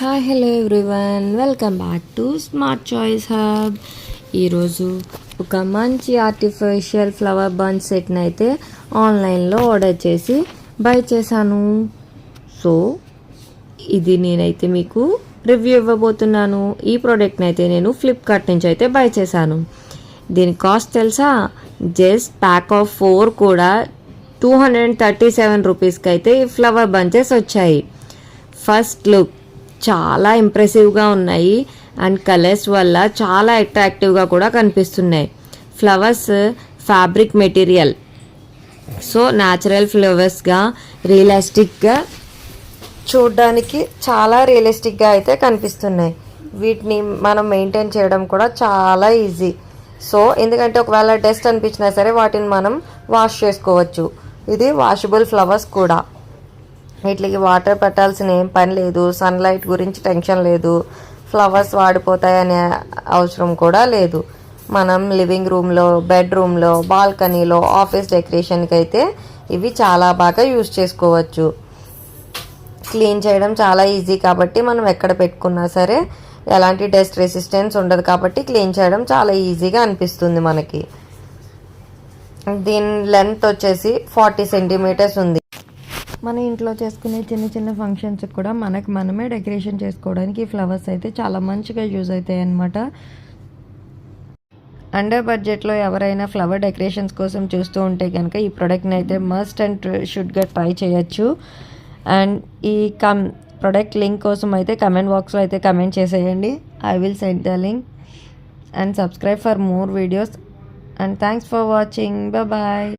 Hi hello everyone, welcome back to smart choice hub. ఈరోజు ఒక మంచి ఆర్టిఫిషియల్ ఫ్లవర్ బంచ్ సెట్ని అయితే ఆన్లైన్లో ఆర్డర్ చేసి బై చేశాను. సో ఇది నేనైతే మీకు రివ్యూ ఇవ్వబోతున్నాను. ఈ ప్రోడక్ట్ని అయితే నేను ఫ్లిప్కార్ట్ నుంచి అయితే బై చేశాను. దీని కాస్ట్ తెలుసా? జస్ట్ ప్యాక్ ఆఫ్ 4 కూడా 237 రూపీస్కి అయితే ఈ ఫ్లవర్ బంచెస్ వచ్చాయి. ఫస్ట్ లుక్ చాలా ఇంప్రెసివ్గా ఉన్నాయి అండ్ కలర్స్ వల్ల చాలా అట్రాక్టివ్గా కూడా కనిపిస్తున్నాయి. Flowers fabric material, so natural ఫ్లవర్స్గా రియలిస్టిక్గా చూడడానికి చాలా రియలిస్టిక్గా అయితే కనిపిస్తున్నాయి. వీటిని మనం మెయింటైన్ చేయడం కూడా చాలా ఈజీ. సో ఎందుకంటే ఒకవేళ డస్ట్ అనిపించినా సరే వాటిని మనం వాష్ చేసుకోవచ్చు. ఇది వాషబుల్ ఫ్లవర్స్ కూడా. వీటికి వాటర్ పెట్టాల్సిన ఏం పని లేదు, సన్లైట్ గురించి టెన్షన్ లేదు, ఫ్లవర్స్ వాడిపోతాయనే అవసరం కూడా లేదు. మనం లివింగ్ రూమ్లో, బెడ్రూమ్లో, బాల్కనీలో, ఆఫీస్ డెకరేషన్కి అయితే ఇవి చాలా బాగా యూజ్ చేసుకోవచ్చు. క్లీన్ చేయడం చాలా ఈజీ కాబట్టి మనం ఎక్కడ పెట్టుకున్నా సరే ఎలాంటి డస్ట్ రెసిస్టెన్స్ ఉండదు కాబట్టి క్లీన్ చేయడం చాలా ఈజీగా అనిపిస్తుంది మనకి. దీని లెంత్ వచ్చేసి 40 సెంటీమీటర్స్ ఉంది. మన ఇంట్లో చేసుకునే చిన్న చిన్న ఫంక్షన్స్కి కూడా మనమే డెకరేషన్ చేసుకోవడానికి ఫ్లవర్స్ అయితే చాలా మంచిగా యూజ్ అవుతాయి అన్నమాట. అండర్ బడ్జెట్లో ఎవరైనా ఫ్లవర్ డెకరేషన్స్ కోసం చూస్తూ ఉంటే కనుక ఈ ప్రోడక్ట్ని అయితే మస్ట్ అండ్ షుడ్గా ట్రై చేయొచ్చు. అండ్ ఈ ప్రోడక్ట్ లింక్ కోసం అయితే కమెంట్ బాక్స్లో అయితే కమెంట్ చేసేయండి. I will send the link and subscribe for more videos. And thanks for watching. Bye.